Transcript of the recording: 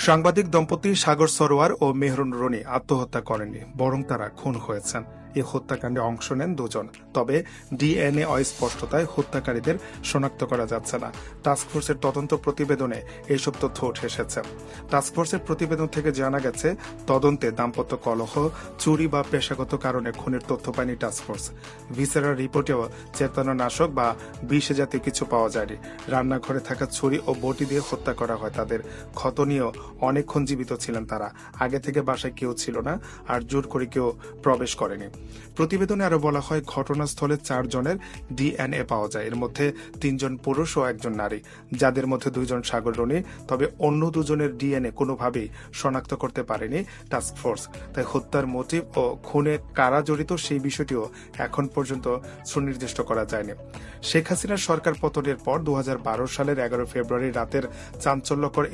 সাংবাদিক দম্পতি সাগর সরোয়ার ও মেহরুন রনি আত্মহত্যা করেননি, বরং তারা খুন হয়েছেন। এই হত্যাকাণ্ডে অংশ নেন দুজন। তবে ডিএনএ অস্পষ্টতায় হত্যাকারীদের শনাক্ত করা যাচ্ছে না। টাস্কফোর্সের তদন্ত প্রতিবেদনে এইসব তথ্য উঠে এসেছে। টাস্কফোর্সের প্রতিবেদন থেকে জানা গেছে, তদন্তে দাম্পত্য কলহ, চুরি বা পেশাগত কারণে খুনের তথ্য পায়নি টাস্কফোর্স। ভিসেরার রিপোর্টেও চেতনানাশক বা বিষ জাতীয় কিছু পাওয়া যায়নি। রান্নাঘরে থাকা ছুরি ও বটি দিয়ে হত্যা করা হয় তাদের। ক্ষত নিয়েও অনেকক্ষণ জীবিত ছিলেন তারা। আগে থেকে বাসায় কেউ ছিল না, আর জোর করে কেউ প্রবেশ করেনি। প্রতিবেদনে আরো বলা হয়, ঘটনাস্থলে 4 জনের ডিএনএ পাওয়া যায়। এর মধ্যে 3 জন পুরুষ ও 1 জন নারী, যাদের মধ্যে 2 জন সাগর রনি। তবে অন্য 2 জনের ডিএনএ কোনোভাবেই শনাক্ত করতে পারেনি টাস্কফোর্স। তাই হত্যার মোটিভ ও খুনে কারা জড়িত সেই বিষয়টিও এখন পর্যন্ত সুনির্দিষ্ট করা যায়নি। শেখ হাসিনার সরকার পতনের পর 2012 সালের 11 ফেব্রুয়ারি রাতের চাঞ্চল্যকর